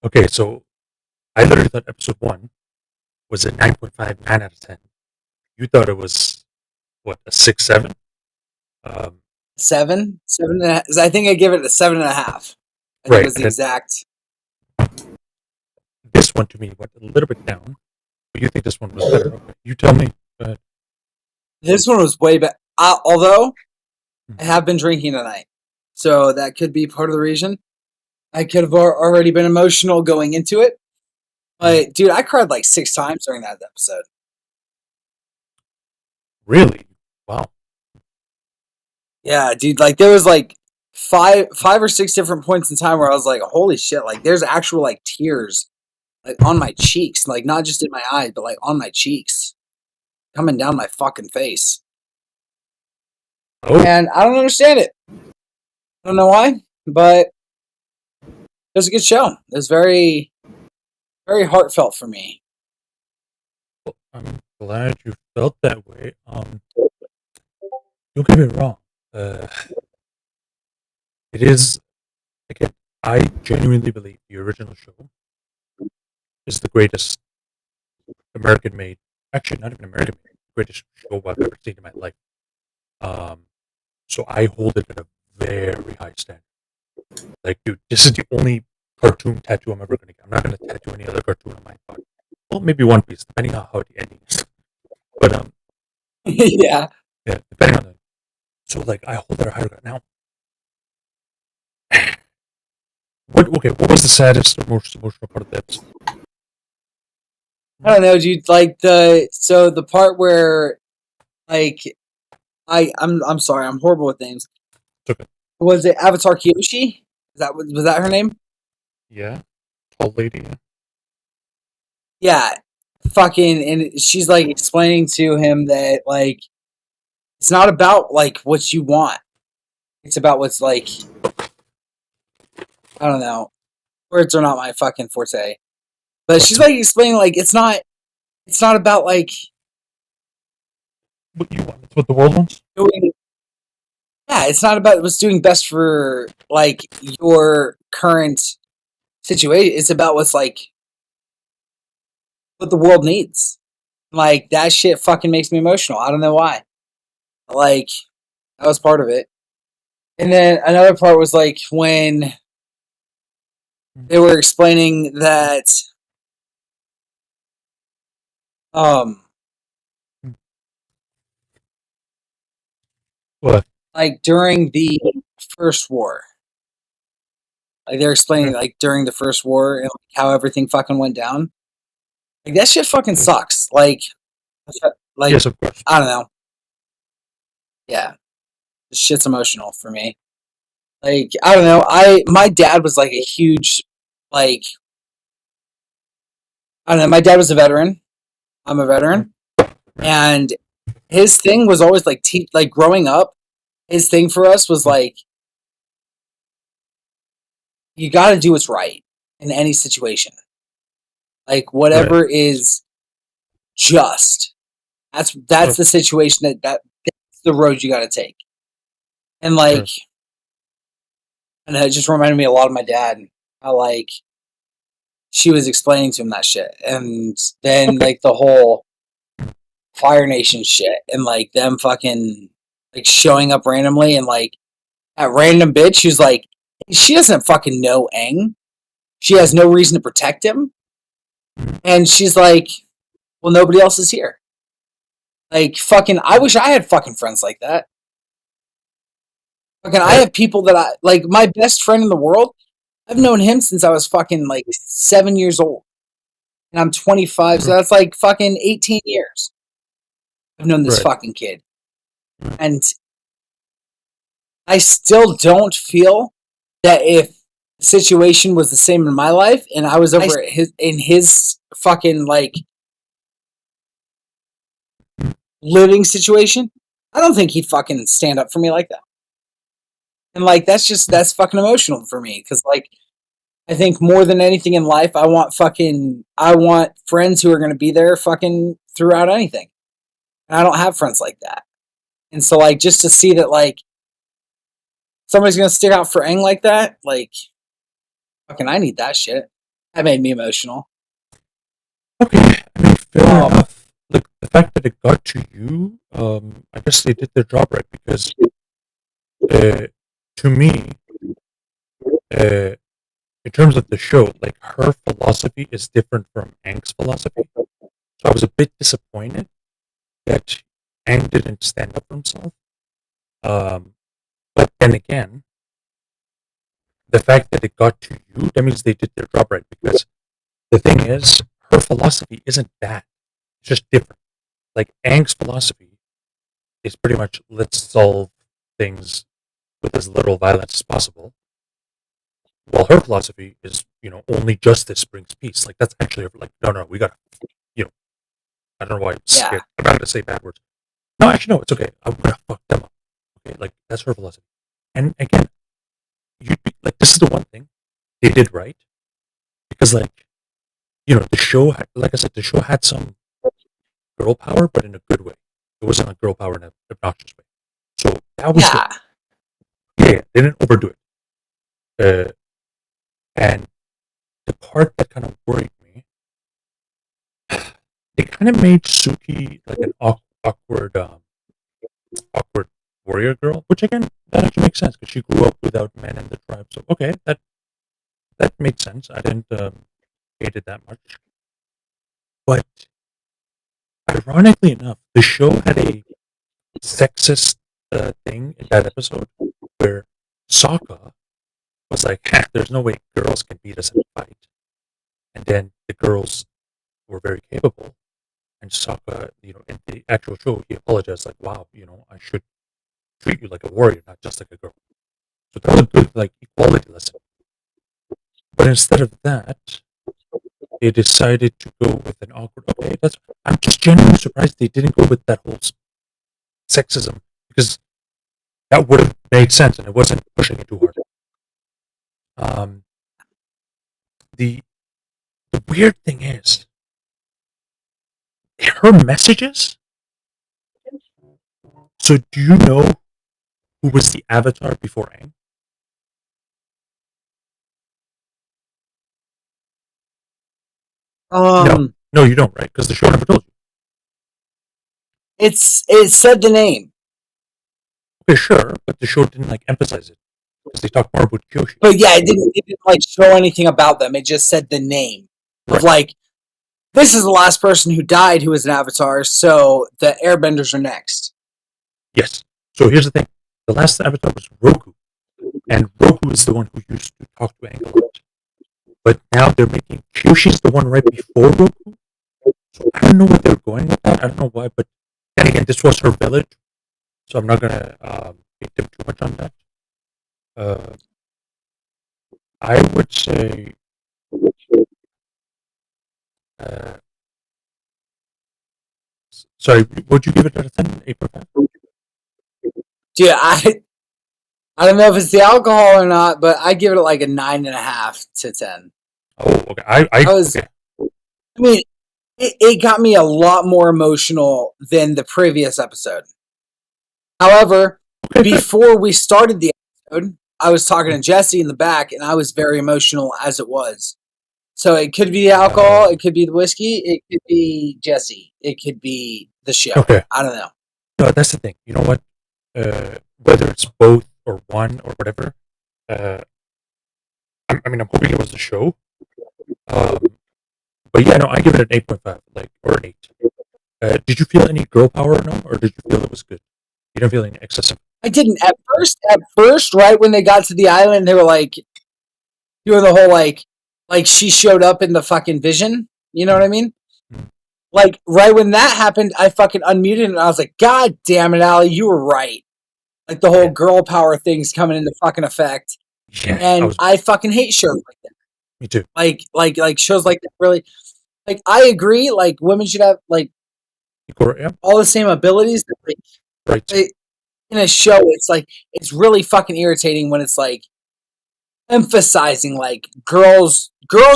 Okay, so I literally thought episode 1 was a 9.5, 9 out of 10. You thought it was, what, a 6, 7? Um, 7.5. I think I give it a 7.5. I think right. was the And then exact. this one to me went a little bit down. But you think this one was better? Okay, you tell me. Go ahead. This one was way better. Although Hmm. I have been drinking tonight, so that could be part of the reason. I could have already been emotional going into it, but dude, I cried like 6 times during that episode. Really? Wow. Yeah, dude, like there was like five or six different points in time where I was like, holy shit, like there's actual like tears like on my cheeks, like not just in my eyes, but like on my cheeks, coming down my fucking face. Oh, And I don't understand it. I don't know why, but it was a good show. It was very, very heartfelt for me. well, I'm glad you felt that way. Don't get me wrong. Uh, it is, again, I genuinely believe the original show is the greatest American made, actually, not even American made, greatest show I've ever seen in my life. Um, so I hold it at a very high standard. Like, dude, this is the only cartoon tattoo I'm ever gonna get. I'm not gonna tattoo any other cartoon on my body. Well, maybe One Piece, depending on how the ending is. But Yeah. yeah, depending on the. So like, I hold it at a higher regard. Now, what? Okay, what was the saddest or most emotional part of the episode? I don't know, dude. Like the part where like I'm sorry, I'm horrible with names. It's okay. Was it Avatar Kyoshi? Was that her name? Yeah, tall lady. Yeah. Yeah. Fucking and she's like explaining to him that like it's not about like what you want. It's about what's like I don't know. Words are not my fucking forte. But What? she's like explaining like it's not about like What you want? It's what the world wants. doing yeah, it's not about what's doing best for like your current situation. It's about what's like what the world needs. Like that shit fucking makes me emotional. I don't know why. Like that was part of it. And then another part was like when they were explaining that um What? like during the first war. Like they're explaining like during the first war and like, how everything fucking went down. Like that shit fucking Yes. sucks. Like Yes, of course. I don't know. Yeah. This shit's emotional for me. Like I don't know. My dad was like a huge like I don't know. My dad was a veteran. I'm a veteran, and his thing was always like like growing up. His thing for us was like you got to do what's right in any situation. Like Right. whatever is just. That's Of the situation that's the road you got to take. And like, course. and it just reminded me a lot of my dad. How like she was explaining to him that shit, and then Okay. like the whole Fire Nation shit, and like them fucking like showing up randomly, and like that random bitch who's like, she doesn't fucking know Aang. She has no reason to protect him, and she's like, well, nobody else is here. Like fucking, I wish I had fucking friends like that. Fucking, I Right. have people that I like. My best friend in the world. I've known him since I was fucking like 7 years old, and I'm 25, so that's like fucking 18 years. I've known this Right. fucking kid, and I still don't feel that if the situation was the same in my life and I was over at his fucking like living situation, I don't think he'd fucking stand up for me like that. And like that's fucking emotional for me because like I think more than anything in life, I want friends who are gonna be there fucking throughout anything. And I don't have friends like that. And so like just to see that like somebody's gonna stick out for Aang like that, like fucking, I need that shit. That made me emotional. Okay, I mean, fair Um, enough. Look, the fact that it got to you, I guess they did their job right because, uh, to me, uh, in terms of the show, like her philosophy is different from Aang's philosophy. So I was a bit disappointed that Aang didn't stand up for himself. Um, but then again, the fact that it got to you, that means they did their job right because the thing is, her philosophy isn't that. It's just different. Like Aang's philosophy is pretty much let's solve things with as little violence as possible. While her philosophy is, only justice brings peace. Like that's actually like no, we gotta, you know, I don't know why I'm yeah, scared. I'm not gonna say bad words. No, actually, no, it's okay. I'm gonna fuck them up. Okay, like that's her philosophy. And again, you like this is the one thing they did right because like the show, like I said, the show had some girl power, but in a good way. It wasn't like girl power in an obnoxious way. So that was good. yeah. Yeah, they didn't overdo it. And the part that kind of worried me, they kind of made Suki like an awkward warrior girl, which again that actually makes sense because she grew up without men in the tribe. So okay, that made sense. I didn't hate it that much. But ironically enough, the show had a sexist thing in that episode where Sokka was like, "There's no way girls can beat us in a fight," and then the girls were very capable. And Sokka, in the actual show, he apologized, like, "Wow, I should treat you like a warrior, not just like a girl." So that was a good like equality lesson. But instead of that, they decided to go with an awkward. Okay, that's. I'm just genuinely surprised they didn't go with that whole sexism because that would have made sense and it wasn't pushing it too hard. Um, the the weird thing is her messages. So do you know who was the avatar before Aang? No, Um, no, you don't, right? Because the show never told you. it said the name, Okay, sure, but the show didn't like emphasize it because they talk more about Kyoshi. but yeah, it didn't like show anything about them. It just said the name of Right. like this is the last person who died who was an avatar, so the airbenders are next. Yes. So here's the thing: the last avatar was Roku, and Roku is the one who used to talk to Aang a lot. But now they're making Kyoshi's the one right before Roku. So I don't know what they're going with that. I don't know why, but then again, this was her village, so I'm not gonna beat them too much on that. Uh, I would say, uh, sorry, would you give it out of 10? 8.5? Dude, I don't know if it's the alcohol or not, but I give it like a 9.5 to 10. Oh, okay. I was, Okay. I mean, it got me a lot more emotional than the previous episode. However, Okay, good. before we started the episode, I was talking to Jesse in the back, and I was very emotional as it was. So it could be alcohol, it could be the whiskey, it could be Jesse, it could be the show. Okay. I don't know. No, that's the thing. You know what? Whether it's both or one or whatever, uh, I mean, I'm hoping it was the show. Um, but yeah, no, I give it an 8.5, like, or an 8. Did you feel any girl power in them, or did you feel it was good? You don't feel any excessive? I didn't at first. At first, right when they got to the island, they were like doing the whole like she showed up in the fucking vision. You know what I mean? Mm. Like right when that happened, I fucking unmuted and I was like, "God damn it, Allie, you were right." Like the whole Yeah, girl power thing's coming into fucking effect, yeah, I and was. I fucking hate shows like that. Me too. Like shows like that. Really, like I agree. Like women should have like Yeah, all the same abilities. right. Like, in a show, it's like it's really fucking irritating when it's like emphasizing like girls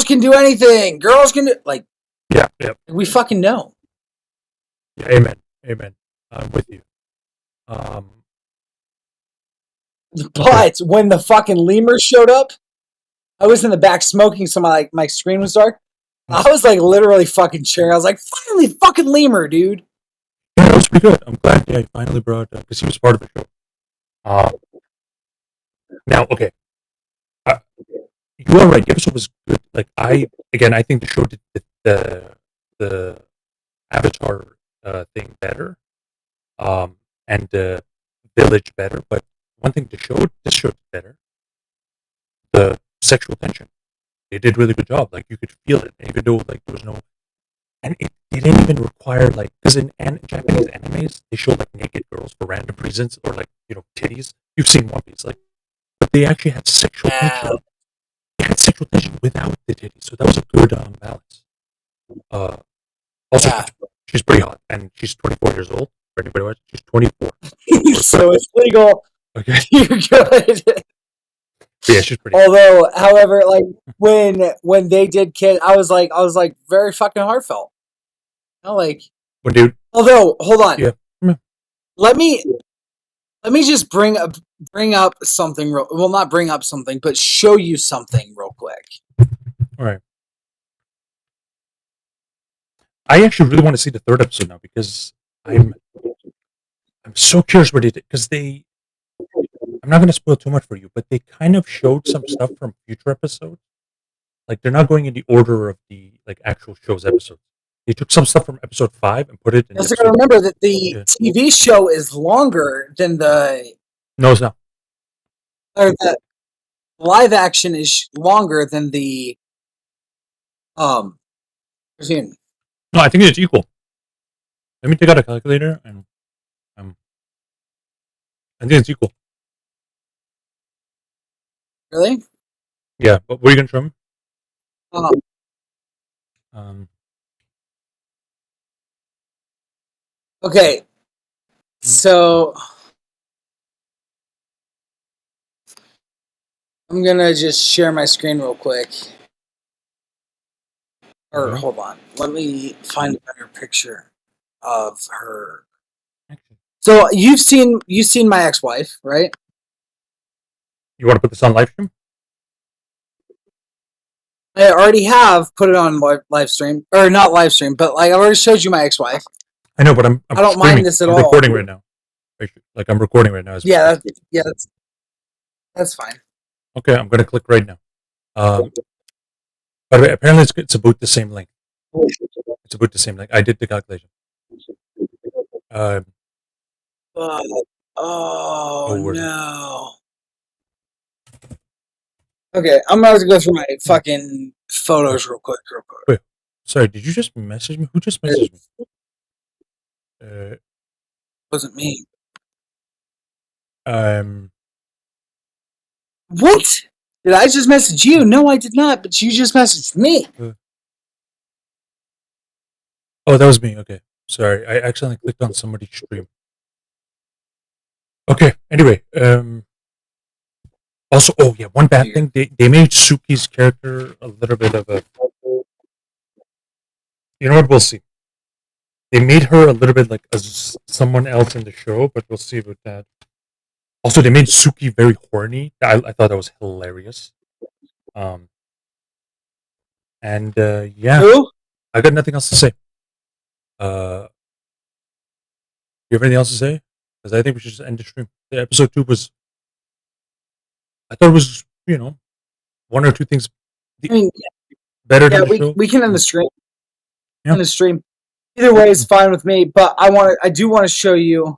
can do anything. Girls can do like Yeah, yeah, we fucking know. yeah. Amen, amen. I'm with you. Um, okay. But when the fucking lemurs showed up, I was in the back smoking, so my screen was dark. I was like literally fucking cheering. I was like, finally, fucking lemur, dude. Yeah, that was pretty good. I'm glad they finally brought because he was part of the show. Uh, now, okay, uh, you are right. The episode was good. Like I think the show did the Avatar thing better, and the Village better. But one thing this show did better, the sexual tension. They did a really good job. Like you could feel it, even though like there was no, and it didn't even require like because in Japanese animes they show like naked girls for random reasons or like titties. You've seen One Piece, like, but they actually had sexual tension. They had sexual tension without the titties, so that was a good balance. Uh, Also, Yeah. she's pretty hot, and she's 24 years old. For anybody watching, she's 24. So it's legal. Okay. You're good. But yeah, she's pretty. Although, however, like when they did Kid, I was like very fucking heartfelt. Like, When dude, although, hold on. Yeah. Let me just bring up something. Well, not bring up something, but show you something real quick. All right. I actually really want to see the third episode now because I'm so curious what they did because I'm not going to spoil too much for you, but they kind of showed some stuff from future episodes. Like they're not going in the order of the like actual show's episodes. They took some stuff from episode 5 and put it in. Because I remember that the TV show is longer than the. No, it's not. Or the live action is longer than the. Cartoon. No, I think it's equal. Let me take out a calculator and I think it's equal. Really? Yeah, but what are you gonna show me? Okay. So I'm gonna just share my screen real quick. Or hold on. Let me find a better picture of her. So you've seen my ex-wife, right? You want to put this on live stream? I already have put it on live stream, or not live stream, but like I already showed you my ex-wife. I know, but I don't streaming. mind this at all. I'm recording right now. Like I'm recording right now. That's fine. Okay, I'm gonna click right now. By the way, apparently it's about the same length. It's about the same length. I did the calculation. No. Okay, I'm about to go through my fucking photos real quick. Wait, sorry, did you just message me? Who just messaged me? Wasn't me. What? Did I just message you? No, I did not, but you just messaged me. Oh, that was me. Okay. Sorry. I accidentally clicked on somebody's stream. Okay. Anyway, also, oh yeah, one bad thing. They made Suki's character a little bit of a. You know what? We'll see. They made her a little bit like someone else in the show, but we'll see about that. Also, they made Suki very horny. I thought that was hilarious. And yeah, Who? I got nothing else to say. You have anything else to say? Because I think we should just end the stream. The episode 2 was. I thought it was, one or two things. Better than the show. We can end the stream. Yeah. End the stream. Either way is fine with me, but I do want to show you